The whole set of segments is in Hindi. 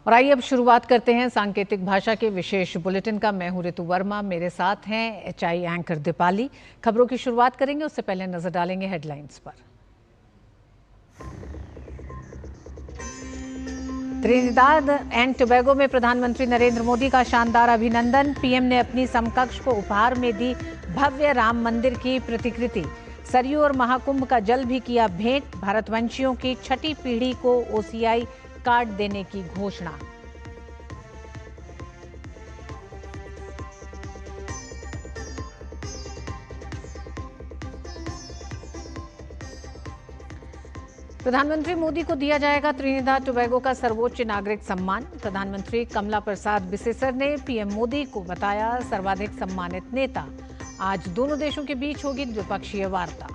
और आइए अब शुरुआत करते हैं सांकेतिक भाषा के विशेष बुलेटिन का। मैं हूं ऋतु वर्मा, मेरे साथ हैं एचआई एंकर दीपाली। खबरों की शुरुआत करेंगे, उससे पहले नजर डालेंगे हेडलाइंस पर। त्रिनिदाद एंड टोबैगो में प्रधानमंत्री नरेंद्र मोदी का शानदार अभिनंदन। पीएम ने अपनी समकक्ष को उपहार में दी भव्य राम मंदिर की प्रतिकृति। सरयू और महाकुंभ का जल भी किया भेंट। भारतवंशियों की छठी पीढ़ी को ओसीआई कार्ड देने की घोषणा। प्रधानमंत्री मोदी को दिया जाएगा त्रिनिदाद टोबैगो का सर्वोच्च नागरिक सम्मान। प्रधानमंत्री कमला प्रसाद बिसेसर ने पीएम मोदी को बताया सर्वाधिक सम्मानित नेता। आज दोनों देशों के बीच होगी द्विपक्षीय वार्ता।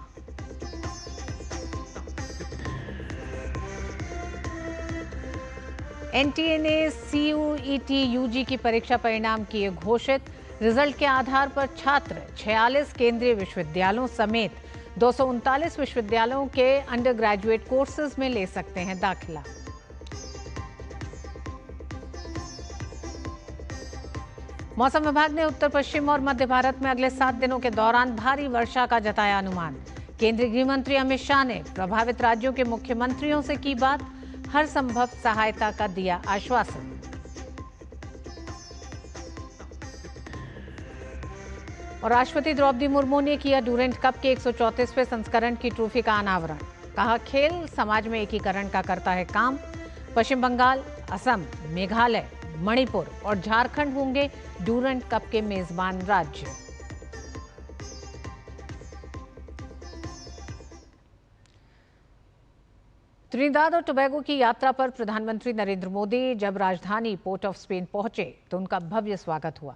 एनटीए ने सीयूईटी यूजी की परीक्षा परिणाम किए घोषित। रिजल्ट के आधार पर छात्र 46 केंद्रीय विश्वविद्यालयों समेत 239 विश्वविद्यालयों के अंडर ग्रेजुएट कोर्सेज में ले सकते हैं दाखिला। मौसम विभाग ने उत्तर पश्चिम और मध्य भारत में अगले 7 दिनों के दौरान भारी वर्षा का जताया अनुमान। केंद्रीय गृह मंत्री अमित शाह ने प्रभावित राज्यों के मुख्यमंत्रियों से की बात। हर संभव सहायता का दिया आश्वासन। और राष्ट्रपति द्रौपदी मुर्मू ने किया डूरेंट कप के 134वें संस्करण की ट्रॉफी का अनावरण। कहा, खेल समाज में एकीकरण का करता है काम। पश्चिम बंगाल, असम, मेघालय, मणिपुर और झारखंड होंगे डूरेंट कप के मेजबान राज्य। त्रिनिदाद और टोबैगो की यात्रा पर प्रधानमंत्री नरेंद्र मोदी जब राजधानी पोर्ट ऑफ स्पेन पहुंचे तो उनका भव्य स्वागत हुआ।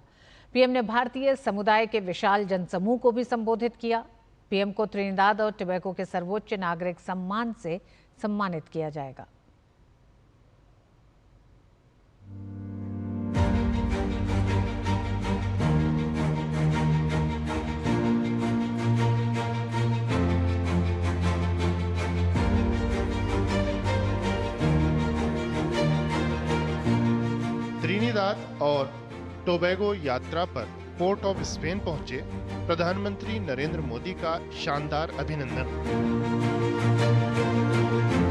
पीएम ने भारतीय समुदाय के विशाल जनसमूह को भी संबोधित किया। पीएम को त्रिनिदाद और टोबैगो के सर्वोच्च नागरिक सम्मान से सम्मानित किया जाएगा। त्रिनिदाद और टोबैगो यात्रा पर पोर्ट ऑफ स्पेन पहुंचे प्रधानमंत्री नरेंद्र मोदी का शानदार अभिनंदन।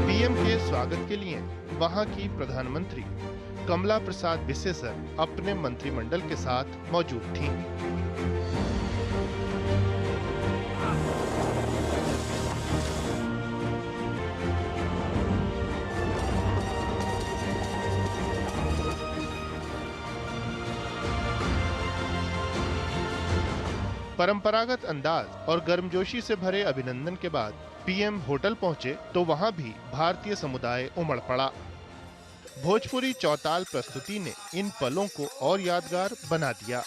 पीएम के स्वागत के लिए वहां की प्रधानमंत्री कमला प्रसाद बिसेसर अपने मंत्रिमंडल के साथ मौजूद थीं। परंपरागत अंदाज और गर्मजोशी से भरे अभिनंदन के बाद पीएम होटल पहुंचे तो वहां भी भारतीय समुदाय उमड़ पड़ा। भोजपुरी चौताल प्रस्तुति ने इन पलों को और यादगार बना दिया।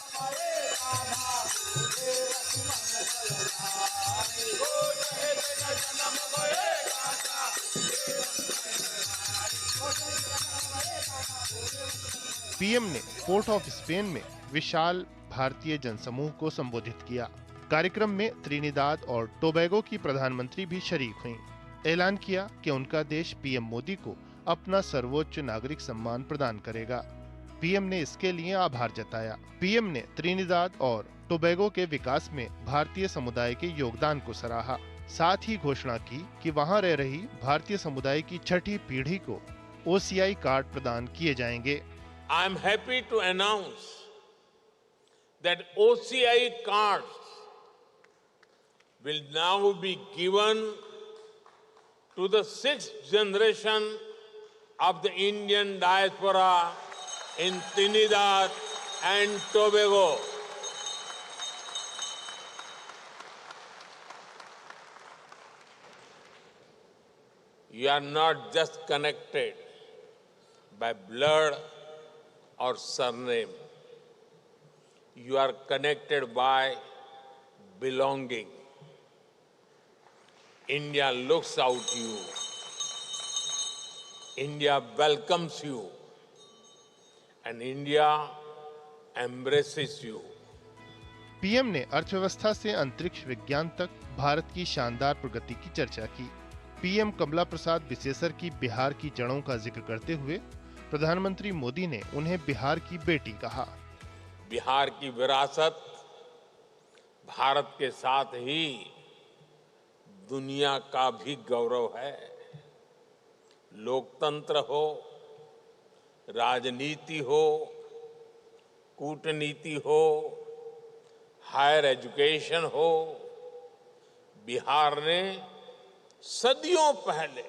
पीएम ने पोर्ट ऑफ स्पेन में विशाल भारतीय जनसमूह को संबोधित किया। कार्यक्रम में त्रिनिदाद और टोबैगो की प्रधानमंत्री भी शरीक हुईं। ऐलान किया कि उनका देश पीएम मोदी को अपना सर्वोच्च नागरिक सम्मान प्रदान करेगा। पीएम ने इसके लिए आभार जताया। पीएम ने त्रिनिदाद और टोबैगो के विकास में भारतीय समुदाय के योगदान को सराहा। साथ ही घोषणा की कि वहां रह रही भारतीय समुदाय की छठी पीढ़ी को ओसीआई कार्ड प्रदान किए जाएंगे। I am happy to announce that OCI cards will now be given to the 6th generation of the Indian diaspora in Trinidad and Tobago. You are not just connected by blood or surname. You are connected by belonging. India looks out to you. India welcomes you. And India embraces you. PM ने अर्थव्यवस्था से अंतरिक्ष विज्ञान तक भारत की शानदार प्रगति की चर्चा की। पीएम कमला प्रसाद बिसेसर की बिहार की जड़ों का जिक्र करते हुए प्रधानमंत्री मोदी ने उन्हें बिहार की बेटी कहा। बिहार की विरासत भारत के साथ ही दुनिया का भी गौरव है। लोकतंत्र हो, राजनीति हो, कूटनीति हो, हायर एजुकेशन हो, बिहार ने सदियों पहले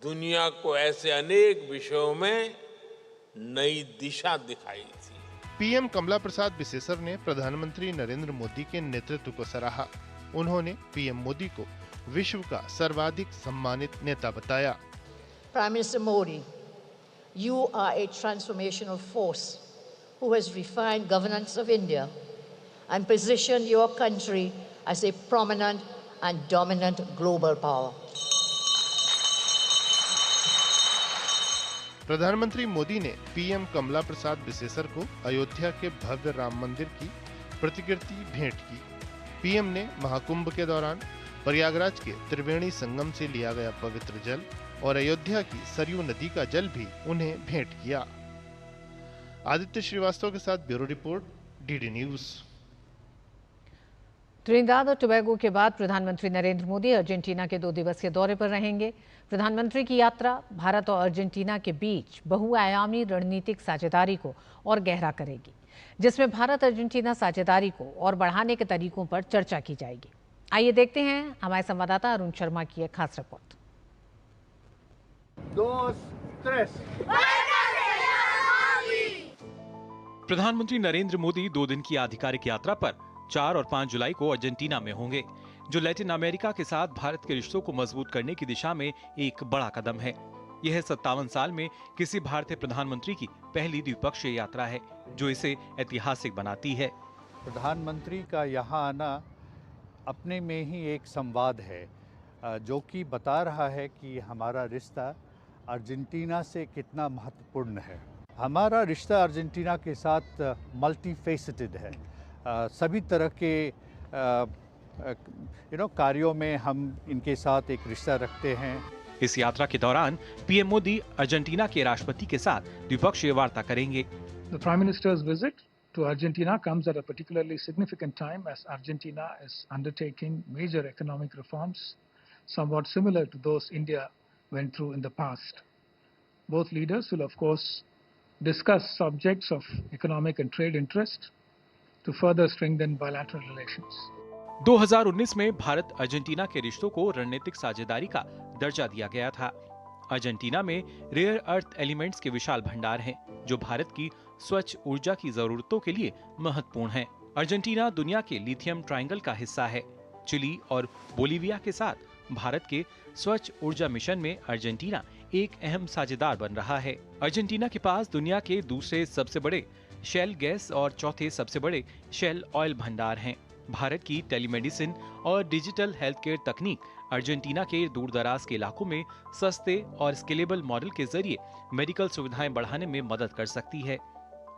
दुनिया को ऐसे अनेक विषयों में नई दिशा दिखाई थी। पीएम कमला प्रसाद बिसेसर ने प्रधानमंत्री नरेंद्र मोदी के नेतृत्व को सराहा। उन्होंने पीएम मोदी को विश्व का सर्वाधिक सम्मानित नेता बताया। Prime Minister Modi, you are a transformational force who has refined governance of India and positioned your country as a prominent and dominant global power. प्रधानमंत्री मोदी ने पीएम कमला प्रसाद बिसेसर को अयोध्या के भव्य राम मंदिर की प्रतिकृति भेंट की। पीएम ने महाकुंभ के दौरान प्रयागराज के त्रिवेणी संगम से लिया गया पवित्र जल और अयोध्या की सरयू नदी का जल भी उन्हें भेंट किया। आदित्य श्रीवास्तव के साथ bureau report, DD news. Trinidad और टोबैगो के बाद प्रधानमंत्री नरेंद्र मोदी अर्जेंटीना के 2 दिवसीय दौरे पर रहेंगे। प्रधानमंत्री की यात्रा भारत और अर्जेंटीना के बीच बहुआयामी रणनीतिक साझेदारी को और गहरा करेगी, जिसमें भारत अर्जेंटीना साझेदारी को और बढ़ाने के तरीकों पर चर्चा की जाएगी। आइए देखते हैं हमारे संवाददाता अरुण शर्मा की एक खास रिपोर्ट। प्रधानमंत्री नरेंद्र मोदी 2 दिन की आधिकारिक यात्रा पर 4 और 5 जुलाई को अर्जेंटीना में होंगे, जो लैटिन अमेरिका के साथ भारत के रिश्तों को मजबूत करने की दिशा में एक बड़ा कदम है। यह 57 साल में किसी भारतीय प्रधानमंत्री की पहली द्विपक्षीय यात्रा है, जो इसे ऐतिहासिक बनाती है। प्रधानमंत्री का यहाँ आना अपने में ही एक संवाद है, जो कि बता रहा है कि हमारा रिश्ता अर्जेंटीना से कितना महत्वपूर्ण है। हमारा रिश्ता अर्जेंटीना के साथ मल्टीफेसेटेड है। सभी तरह के कार्यों में हम इनके साथ एक रिश्ता रखते हैं। इस यात्रा के दौरान पीएम मोदी अर्जेंटीना के राष्ट्रपति के साथ द्विपक्षीय वार्ता करेंगे। The Prime Minister's visit to Argentina comes at a particularly significant time as Argentina is undertaking major economic reforms, somewhat similar to those India went through in the past. Both leaders will, of course, discuss subjects of economic and trade interest to further strengthen bilateral relations. 2019 में भारत अर्जेंटीना के रिश्तों को रणनीतिक साझेदारी का दर्जा दिया गया था। अर्जेंटीना में रेयर अर्थ एलिमेंट्स के विशाल भंडार हैं, जो भारत की स्वच्छ ऊर्जा की जरूरतों के लिए महत्वपूर्ण हैं। अर्जेंटीना दुनिया के लिथियम ट्रायंगल का हिस्सा है। चिली और बोलीविया के साथ भारत के स्वच्छ ऊर्जा मिशन में अर्जेंटीना एक अहम साझेदार बन रहा है। अर्जेंटीना के पास दुनिया के दूसरे सबसे बड़े शेल गैस और चौथे सबसे बड़े शेल ऑयल भंडार हैं। भारत की टेलीमेडिसिन और डिजिटल हेल्थ केयर तकनीक अर्जेंटीना के दूरदराज के इलाकों में सस्ते और स्केलेबल मॉडल के जरिए मेडिकल सुविधाएं बढ़ाने में मदद कर सकती है।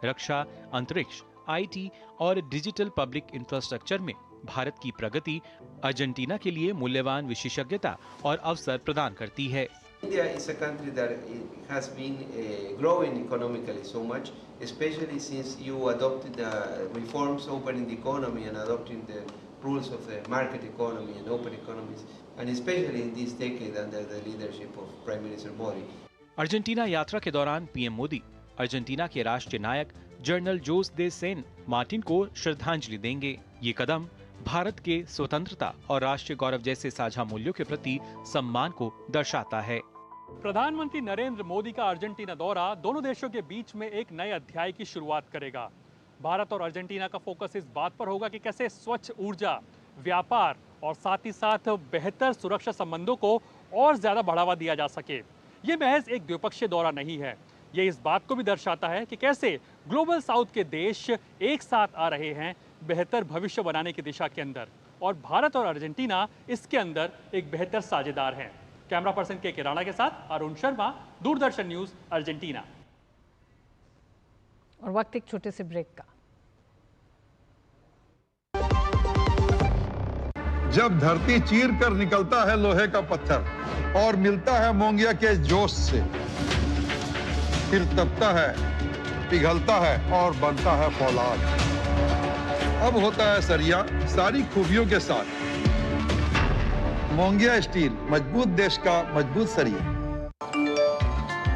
रक्षा, अंतरिक्ष, आईटी और डिजिटल पब्लिक इंफ्रास्ट्रक्चर में भारत की प्रगति अर्जेंटीना के लिए मूल्यवान विशेषज्ञता और अवसर प्रदान करती है। India is a country that has been growing economically so much, especially since you adopted the reforms opening the economy and adopting the rules of the market economy and open economies, and especially in this decade under the leadership of Prime Minister Modi. Argentina यात्रा के दौरान पीएम मोदी अर्जेंटीना के राष्ट्रीय नायक जनरल जोस दे सेन मार्टिन को श्रद्धांजलि देंगे। ये कदम भारत के स्वतंत्रता और राष्ट्रीय गौरव जैसे साझा मूल्यों के प्रति सम्मान को दर्शाता है। प्रधानमंत्री नरेंद्र मोदी का अर्जेंटीना दौरा दोनों देशों के बीच में एक नए अध्याय की शुरुआत करेगा। भारत और अर्जेंटीना का फोकस इस बात पर होगा कि कैसे स्वच्छ ऊर्जा, व्यापार और साथ ही साथ बेहतर सुरक्षा संबंधों को और ज्यादा बढ़ावा दिया जा सके। ये महज एक द्विपक्षीय दौरा नहीं है, ये इस बात को भी दर्शाता है कि कैसे ग्लोबल साउथ के देश एक साथ आ रहे हैं बेहतर भविष्य बनाने की दिशा के अंदर, और भारत और अर्जेंटीना इसके अंदर एक बेहतर साझेदार हैं। कैमरा पर्सन के राणा के साथ अरुण शर्मा, दूरदर्शन न्यूज, अर्जेंटीना। और वक्त एक छोटे से ब्रेक का। जब धरती चीर कर निकलता है लोहे का पत्थर और मिलता है मोंगिया के जोश से, फिर तपता है, पिघलता है और बनता है फौलाद। अब होता है सरिया सारी खूबियों के साथ। मोंगिया स्टील, मजबूत देश का मजबूत सरिया।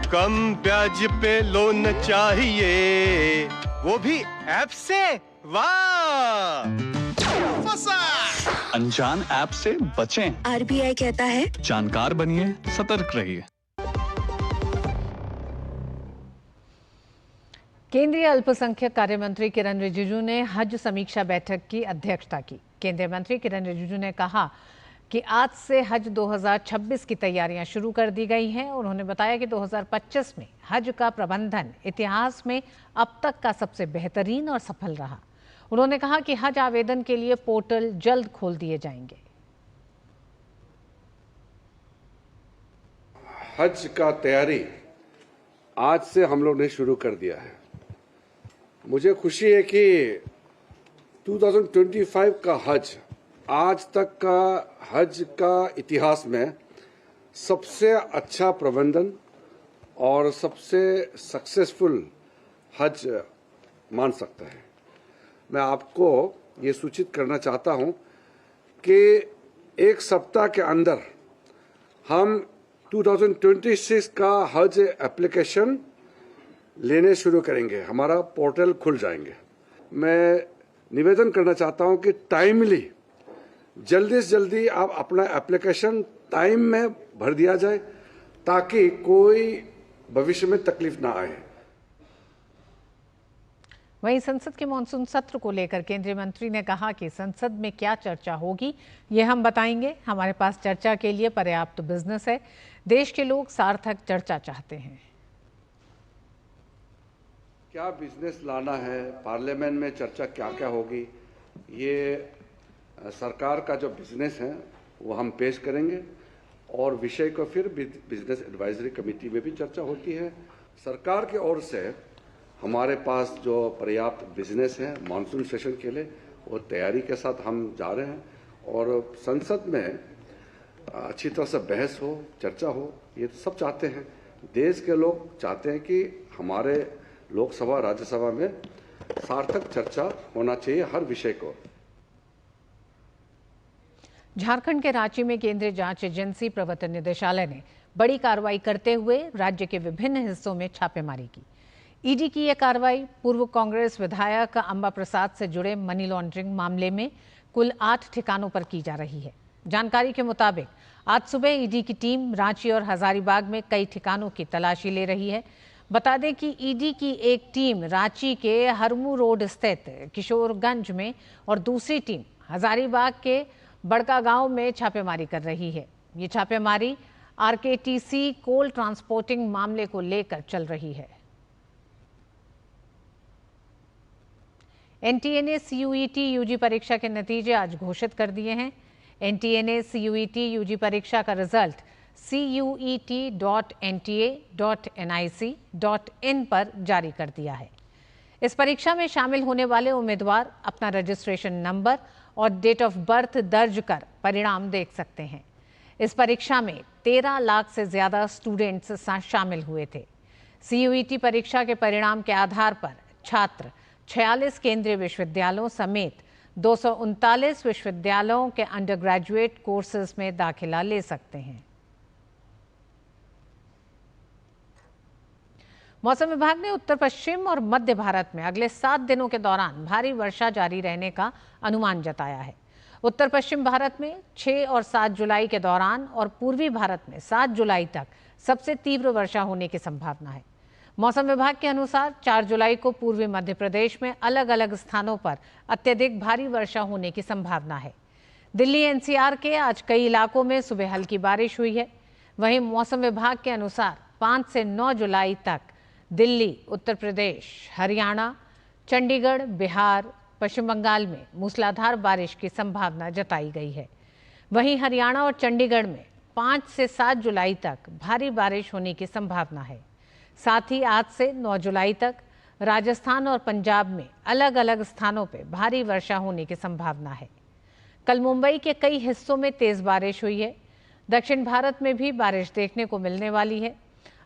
कम ब्याज पे लोन चाहिए, वो भी ऐप से। वाह! अनजान ऐप से बचें। RBI कहता है जानकार बनिए, सतर्क रहिए। केंद्रीय अल्पसंख्यक कार्य मंत्री किरण रिजिजू ने हज समीक्षा बैठक की अध्यक्षता की। केंद्रीय मंत्री किरण रिजिजू ने कहा कि आज से हज 2026 की तैयारियां शुरू कर दी गई हैं। उन्होंने बताया कि 2025 में हज का प्रबंधन इतिहास में अब तक का सबसे बेहतरीन और सफल रहा। उन्होंने कहा कि हज आवेदन के लिए पोर्टल जल्द खोल दिए जाएंगे। हज का तैयारी आज से हम लोग ने शुरू कर दिया है। मुझे खुशी है कि 2025 का हज आज तक का हज का इतिहास में सबसे अच्छा प्रबंधन और सबसे सक्सेसफुल हज मान सकता है। मैं आपको ये सूचित करना चाहता हूं कि एक सप्ताह के अंदर हम 2026 का हज एप्लीकेशन लेने शुरू करेंगे। हमारा पोर्टल खुल जाएंगे। मैं निवेदन करना चाहता हूं कि टाइमली जल्दी से जल्दी आप अपना एप्लीकेशन टाइम में भर दिया जाए ताकि कोई भविष्य में तकलीफ ना आए। वहीं संसद के मानसून सत्र को लेकर केंद्रीय मंत्री ने कहा कि संसद में क्या चर्चा होगी ये हम बताएंगे। हमारे पास चर्चा के लिए पर्याप्त बिजनेस है। देश के लोग सार्थक चर्चा चाहते हैं। क्या बिजनेस लाना है, पार्लियामेंट में चर्चा क्या क्या होगी, ये सरकार का जो बिजनेस है वो हम पेश करेंगे और विषय को फिर बिजनेस एडवाइजरी कमेटी में भी चर्चा होती है। सरकार की ओर से हमारे पास जो पर्याप्त बिजनेस है मानसून सेशन के लिए वो तैयारी के साथ हम जा रहे हैं और संसद में अच्छी तरह से बहस हो, चर्चा हो, ये सब चाहते हैं। देश के लोग चाहते हैं कि हमारे लोकसभा राज्यसभा में सार्थक चर्चा होना चाहिए हर विषय को। झारखंड के रांची में केंद्रीय जांच एजेंसी प्रवर्तन निदेशालय ने बड़ी कार्रवाई करते हुए राज्य के विभिन्न हिस्सों में छापेमारी की। ईडी की यह कार्रवाई पूर्व कांग्रेस विधायक अंबा प्रसाद से जुड़े मनी लॉन्ड्रिंग मामले में कुल 8 ठिकानों पर की जा रही है। जानकारी के मुताबिक आज सुबह ईडी की टीम रांची और हजारीबाग में कई ठिकानों की तलाशी ले रही है। बता दें कि ईडी की एक टीम रांची के हरमू रोड स्थित किशोरगंज में और दूसरी टीम हजारीबाग के बड़का गांव में छापेमारी कर रही है। ये छापेमारी आरकेटीसी कोल ट्रांसपोर्टिंग मामले को लेकर चल रही है। एनटीए ने सीयूईटी यूजी परीक्षा के नतीजे आज घोषित कर दिए हैं। एनटीए ने सीयूईटी यूजी परीक्षा का रिजल्ट CUET.NTA.nic.in पर जारी कर दिया है। इस परीक्षा में शामिल होने वाले उम्मीदवार अपना रजिस्ट्रेशन नंबर और डेट ऑफ बर्थ दर्ज कर परिणाम देख सकते हैं। इस परीक्षा में 13 लाख से ज्यादा स्टूडेंट्स शामिल हुए थे। सीयूईटी परीक्षा के परिणाम के आधार पर छात्र 46 केंद्रीय विश्वविद्यालयों समेत 239 विश्वविद्यालयों के अंडर ग्रेजुएट कोर्सेज में दाखिला ले सकते हैं। मौसम विभाग ने उत्तर पश्चिम और मध्य भारत में अगले 7 दिनों के दौरान भारी वर्षा जारी रहने का अनुमान जताया है। उत्तर पश्चिम भारत में 6 और 7 जुलाई के दौरान और पूर्वी भारत में 7 जुलाई तक सबसे तीव्र वर्षा होने की संभावना है। मौसम विभाग के अनुसार 4 जुलाई को पूर्वी मध्य प्रदेश में अलग अलग स्थानों पर अत्यधिक भारी वर्षा होने की संभावना है। दिल्ली एनसीआर के आज कई इलाकों में सुबह हल्की बारिश हुई है। वहीं मौसम विभाग के अनुसार 5 से 9 जुलाई तक दिल्ली, उत्तर प्रदेश, हरियाणा, चंडीगढ़, बिहार, पश्चिम बंगाल में मूसलाधार बारिश की संभावना जताई गई है। वहीं हरियाणा और चंडीगढ़ में 5 से 7 जुलाई तक भारी बारिश होने की संभावना है। साथ ही आज से 9 जुलाई तक राजस्थान और पंजाब में अलग अलग स्थानों पर भारी वर्षा होने की संभावना है। कल मुंबई के कई हिस्सों में तेज बारिश हुई है। दक्षिण भारत में भी बारिश देखने को मिलने वाली है।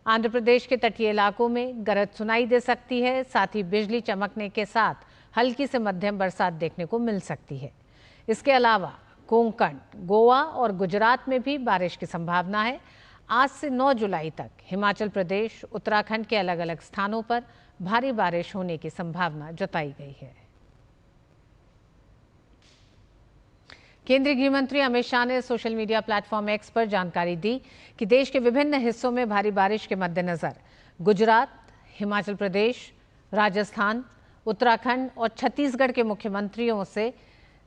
आंध्र प्रदेश के तटीय इलाकों में गरज सुनाई दे सकती है, साथ ही बिजली चमकने के साथ हल्की से मध्यम बरसात देखने को मिल सकती है। इसके अलावा कोंकण, गोवा और गुजरात में भी बारिश की संभावना है। आज से 9 जुलाई तक हिमाचल प्रदेश, उत्तराखंड के अलग अलग स्थानों पर भारी बारिश होने की संभावना जताई गई है। केंद्रीय गृह मंत्री अमित शाह ने सोशल मीडिया प्लेटफॉर्म एक्स पर जानकारी दी कि देश के विभिन्न हिस्सों में भारी बारिश के मद्देनजर गुजरात, हिमाचल प्रदेश, राजस्थान, उत्तराखंड और छत्तीसगढ़ के मुख्यमंत्रियों से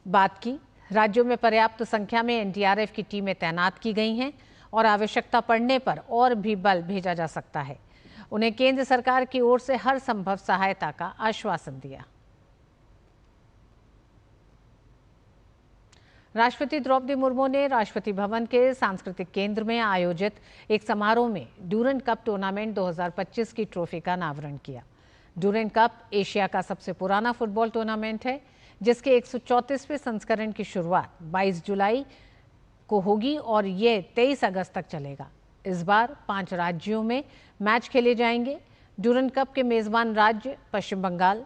बात की। राज्यों में पर्याप्त संख्या में एनडीआरएफ की टीमें तैनात की गई हैं और आवश्यकता पड़ने पर और भी बल भेजा जा सकता है। उन्हें केंद्र सरकार की ओर से हर संभव सहायता का आश्वासन दिया। राष्ट्रपति द्रौपदी मुर्मू ने राष्ट्रपति भवन के सांस्कृतिक केंद्र में आयोजित एक समारोह में ड्यूरेंट कप टूर्नामेंट 2025 की ट्रॉफी का अनावरण किया। ड्यूरेंट कप एशिया का सबसे पुराना फुटबॉल टूर्नामेंट है, जिसके 134वें संस्करण की शुरुआत 22 जुलाई को होगी और ये 23 अगस्त तक चलेगा। इस बार 5 राज्यों में मैच खेले जाएंगे। ड्यूरेंट कप के मेजबान राज्य पश्चिम बंगाल,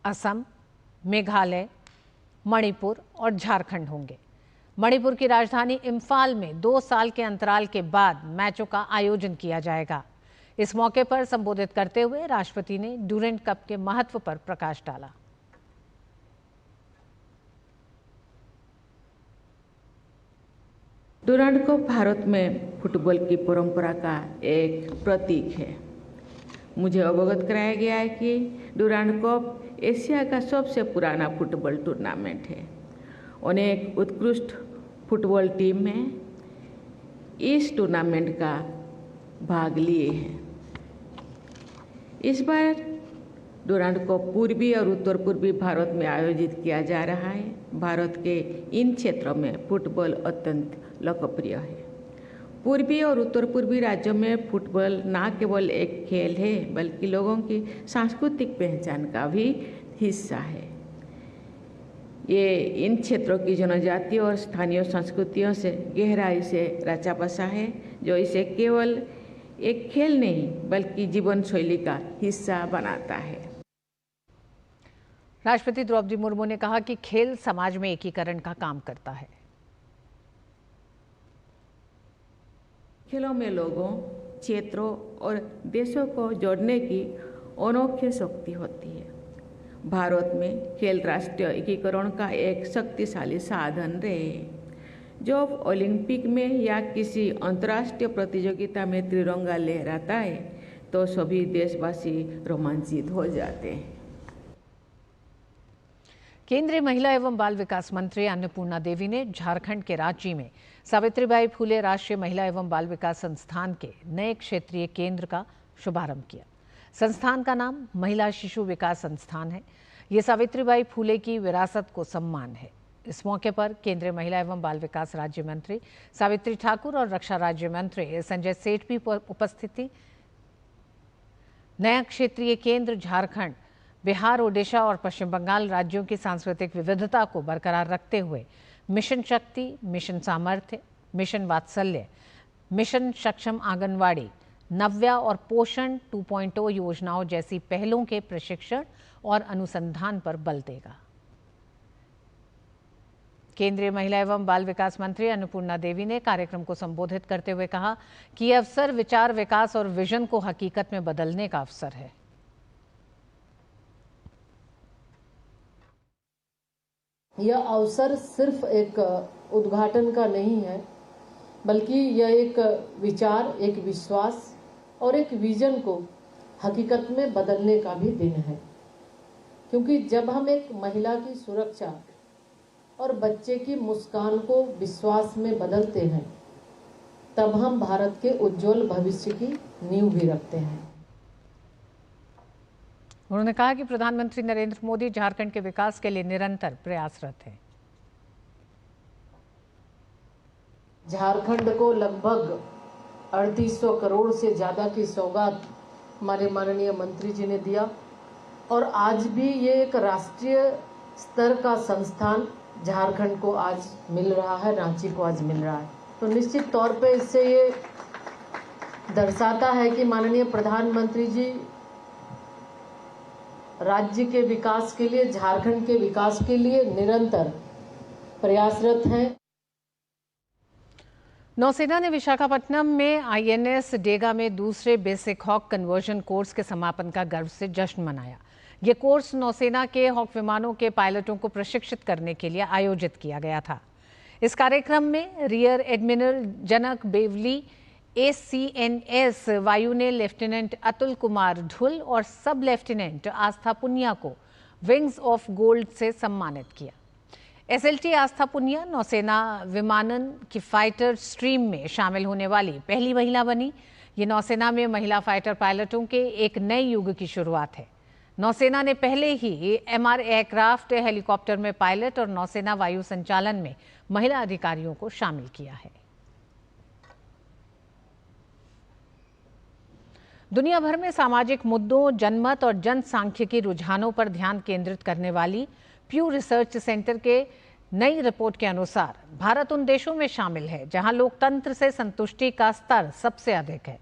असम, मेघालय, मणिपुर और झारखंड होंगे। मणिपुर की राजधानी इम्फाल में 2 साल के अंतराल के बाद मैचों का आयोजन किया जाएगा। इस मौके पर संबोधित करते हुए राष्ट्रपति ने ड्यूरेंट कप के महत्व पर प्रकाश डाला। ड्यूरेंट कप भारत में फुटबॉल की परंपरा का एक प्रतीक है। मुझे अवगत कराया गया है कि ड्यूरेंट कप एशिया का सबसे पुराना फुटबॉल टूर्नामेंट है। अनेक उत्कृष्ट फुटबॉल टीम में इस टूर्नामेंट का भाग लिए हैं। इस बार ड्यूरेंट कप पूर्वी और उत्तर पूर्वी भारत में आयोजित किया जा रहा है। भारत के इन क्षेत्रों में फुटबॉल अत्यंत लोकप्रिय है। पूर्वी और उत्तर पूर्वी राज्यों में फुटबॉल न केवल एक खेल है, बल्कि लोगों की सांस्कृतिक पहचान का भी हिस्सा है। ये इन क्षेत्रों की जनजातीय और स्थानीय संस्कृतियों से गहराई से रचा बसा है, जो इसे केवल एक खेल नहीं बल्कि जीवन शैली का हिस्सा बनाता है। राष्ट्रपति द्रौपदी मुर्मू ने कहा कि खेल समाज में एकीकरण का काम करता है। खेलों में लोगों, क्षेत्रों और देशों को जोड़ने की अनोखी शक्ति होती है। भारत में खेल राष्ट्रीय एकीकरण का एक शक्तिशाली साधन रहे। जब ओलंपिक में या किसी अंतर्राष्ट्रीय प्रतियोगिता में तिरंगा लहराता है तो सभी देशवासी रोमांचित हो जाते हैं। केंद्रीय महिला एवं बाल विकास मंत्री अन्नपूर्णा देवी ने झारखंड के रांची में सावित्रीबाई फुले राष्ट्रीय महिला एवं बाल विकास संस्थान के नए क्षेत्रीय केंद्र का शुभारंभ किया। संस्थान का नाम महिला शिशु विकास संस्थान है। ये सावित्रीबाई फुले की विरासत को सम्मान है। इस मौके पर केंद्रीय महिला एवं बाल विकास राज्य मंत्री सावित्री ठाकुर और रक्षा राज्य मंत्री संजय सेठ भी उपस्थित थी। नया क्षेत्रीय केंद्र झारखंड, बिहार, ओडिशा और पश्चिम बंगाल राज्यों की सांस्कृतिक विविधता को बरकरार रखते हुए मिशन शक्ति, मिशन सामर्थ्य, मिशन वात्सल्य, मिशन सक्षम आंगनवाड़ी, नव्या और पोषण 2.0 योजनाओं जैसी पहलों के प्रशिक्षण और अनुसंधान पर बल देगा। केंद्रीय महिला एवं बाल विकास मंत्री अन्नपूर्णा देवी ने कार्यक्रम को संबोधित करते हुए कहा कि यह अवसर विचार विकास और विजन को हकीकत में बदलने का अवसर है। यह अवसर सिर्फ एक उद्घाटन का नहीं है, बल्कि यह एक विचार, एक विश्वास और एक विजन को हकीकत में बदलने का भी दिन है। क्योंकि जब हम एक महिला की सुरक्षा और बच्चे की मुस्कान को विश्वास में बदलते हैं, तब हम भारत के उज्जवल भविष्य की नींव भी रखते हैं। उन्होंने कहा कि प्रधानमंत्री नरेंद्र मोदी झारखंड के विकास के लिए निरंतर प्रयासरत हैं। झारखंड को लगभग 3800 करोड़ से ज़्यादा की सौगात हमारे माननीय मंत्री जी ने दिया और आज भी ये एक राष्ट्रीय स्तर का संस्थान झारखंड को आज मिल रहा है, रांची को आज मिल रहा है। तो निश्चित तौर पे इससे ये दर्शाता है कि माननीय प्रधानमंत्री जी राज्य के विकास के लिए, झारखंड के विकास के लिए निरंतर प्रयासरत हैं। नौसेना ने विशाखापट्टनम में INS डेगा में दूसरे बेसिक हॉक कन्वर्जन कोर्स के समापन का गर्व से जश्न मनाया। ये कोर्स नौसेना के हॉक विमानों के पायलटों को प्रशिक्षित करने के लिए आयोजित किया गया था। इस कार्यक्रम में रियर एडमिरल जनक बेवली, ACNS वायु ने लेफ्टिनेंट अतुल कुमार ढुल और सब लेफ्टिनेंट आस्था पुनिया को विंग्स ऑफ गोल्ड से सम्मानित किया। SLT आस्था पुनिया नौसेना विमानन की फाइटर स्ट्रीम में शामिल होने वाली पहली महिला बनी। ये नौसेना में महिला फाइटर पायलटों के एक नए युग की शुरुआत है। नौसेना ने पहले ही MR एयरक्राफ्ट, हेलीकॉप्टर में पायलट और नौसेना वायु संचालन में महिला अधिकारियों को शामिल किया है। दुनिया भर में सामाजिक मुद्दों, जनमत और जनसांख्यिकी रुझानों पर ध्यान केंद्रित करने वाली प्यू रिसर्च सेंटर के नई रिपोर्ट के अनुसार भारत उन देशों में शामिल है जहां लोकतंत्र से संतुष्टि का स्तर सबसे अधिक है।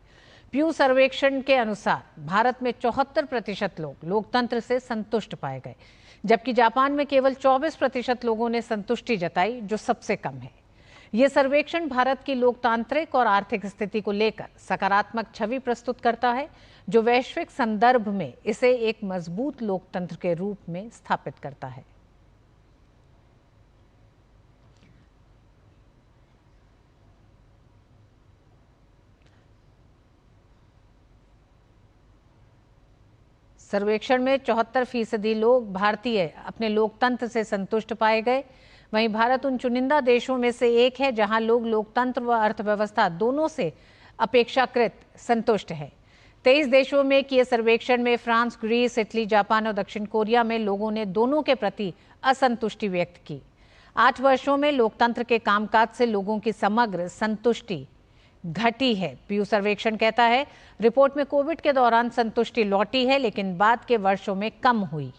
प्यू सर्वेक्षण के अनुसार भारत में 74% लोग लोकतंत्र से संतुष्ट पाए गए, जबकि जापान में केवल 24% लोगों ने संतुष्टि जताई, जो सबसे कम है। ये सर्वेक्षण भारत की लोकतांत्रिक और आर्थिक स्थिति को लेकर सकारात्मक छवि प्रस्तुत करता है, जो वैश्विक संदर्भ में इसे एक मजबूत लोकतंत्र के रूप में स्थापित करता है। सर्वेक्षण में 74% लोग भारतीय अपने लोकतंत्र से संतुष्ट पाए गए। वहीं भारत उन चुनिंदा देशों में से एक है जहां लोग लोकतंत्र व अर्थव्यवस्था दोनों से अपेक्षाकृत संतुष्ट है। 23 देशों में किए सर्वेक्षण में फ्रांस, ग्रीस, इटली, जापान और दक्षिण कोरिया में लोगों ने दोनों के प्रति असंतुष्टि व्यक्त की। 8 वर्षों में लोकतंत्र के कामकाज से लोगों की समग्र संतुष्टि घटी है। प्यू सर्वेक्षण कहता है, रिपोर्ट में कोविड के दौरान संतुष्टि लौटी है, लेकिन बाद के वर्षों में कम हुई।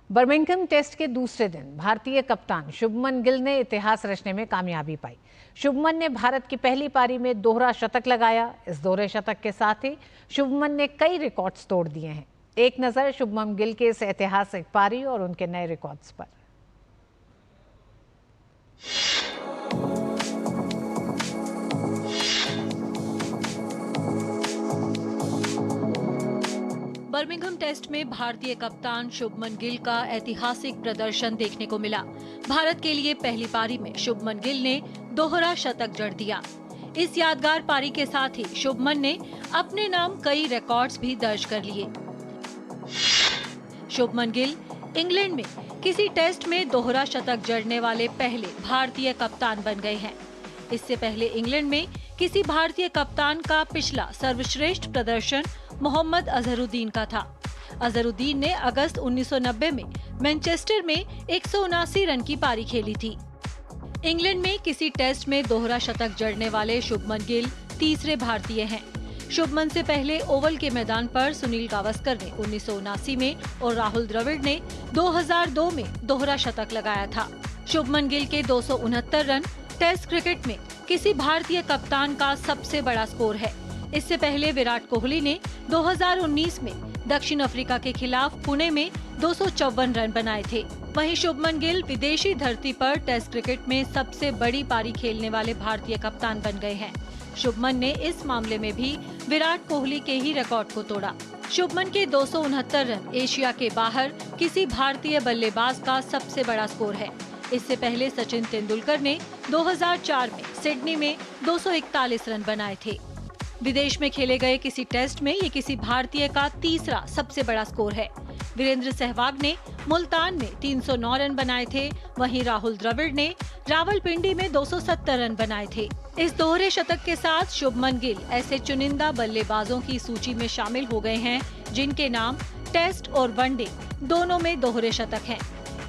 बर्मिंघम टेस्ट के दूसरे दिन भारतीय कप्तान शुभमन गिल ने इतिहास रचने में कामयाबी पाई। शुभमन ने भारत की पहली पारी में दोहरा शतक लगाया। इस दोहरे शतक के साथ ही शुभमन ने कई रिकॉर्ड्स तोड़ दिए हैं। एक नजर शुभमन गिल के इस ऐतिहासिक पारी और उनके नए रिकॉर्ड्स पर। बर्मिंघम टेस्ट में भारतीय कप्तान शुभमन गिल का ऐतिहासिक प्रदर्शन देखने को मिला। भारत के लिए पहली पारी में शुभमन गिल ने दोहरा शतक जड़ दिया। इस यादगार पारी के साथ ही शुभमन ने अपने नाम कई रिकॉर्ड्स भी दर्ज कर लिए। शुभमन गिल इंग्लैंड में किसी टेस्ट में दोहरा शतक जड़ने वाले पहले भारतीय कप्तान बन गए हैं। इससे पहले इंग्लैंड में किसी भारतीय कप्तान का पिछला सर्वश्रेष्ठ प्रदर्शन मोहम्मद अजहरुद्दीन का था। अजहरुद्दीन ने अगस्त 1990 में मैनचेस्टर में 179 रन की पारी खेली थी। इंग्लैंड में किसी टेस्ट में दोहरा शतक जड़ने वाले शुभमन गिल तीसरे भारतीय हैं। शुभमन से पहले ओवल के मैदान पर सुनील गावस्कर ने 1979 में और राहुल द्रविड़ ने 2002 में दोहरा शतक लगाया था। शुभमन गिल के 269 रन टेस्ट क्रिकेट में किसी भारतीय कप्तान का सबसे बड़ा स्कोर है। इससे पहले विराट कोहली ने 2019 में दक्षिण अफ्रीका के खिलाफ पुणे में 254 रन बनाए थे। वहीं शुभमन गिल विदेशी धरती पर टेस्ट क्रिकेट में सबसे बड़ी पारी खेलने वाले भारतीय कप्तान बन गए हैं। शुभमन ने इस मामले में भी विराट कोहली के ही रिकॉर्ड को तोड़ा। शुभमन के 269 रन एशिया के बाहर किसी भारतीय बल्लेबाज का सबसे बड़ा स्कोर है। इससे पहले सचिन तेंदुलकर ने 2004 में सिडनी में 241 रन बनाए थे। विदेश में खेले गए किसी टेस्ट में ये किसी भारतीय का तीसरा सबसे बड़ा स्कोर है। वीरेंद्र सहवाग ने मुल्तान में 309 रन बनाए थे। वहीं राहुल द्रविड़ ने रावलपिंडी में 270 रन बनाए थे। इस दोहरे शतक के साथ शुभमन गिल ऐसे चुनिंदा बल्लेबाजों की सूची में शामिल हो गए हैं जिनके नाम टेस्ट और वनडे दोनों में दोहरे शतक हैं।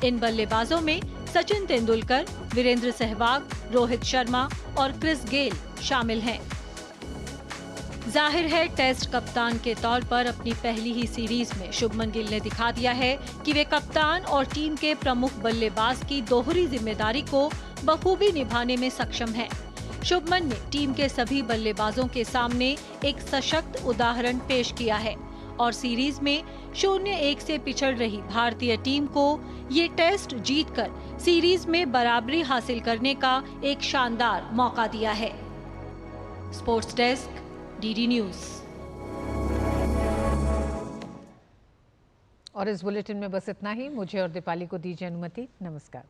इन बल्लेबाजों में सचिन तेंदुलकर, वीरेंद्र सहवाग, रोहित शर्मा और क्रिस गेल शामिल हैं। जाहिर है टेस्ट कप्तान के तौर पर अपनी पहली ही सीरीज में शुभमन गिल ने दिखा दिया है कि वे कप्तान और टीम के प्रमुख बल्लेबाज की दोहरी जिम्मेदारी को बखूबी निभाने में सक्षम हैं। शुभमन ने टीम के सभी बल्लेबाजों के सामने एक सशक्त उदाहरण पेश किया है और सीरीज में 0-1 से पिछड़ रही भारतीय टीम को ये टेस्ट जीतकर सीरीज में बराबरी हासिल करने का एक शानदार मौका दिया है। Sports desk, DD news. और इस बुलेटिन में बस इतना ही। मुझे और दीपाली को दीजिए अनुमति। नमस्कार।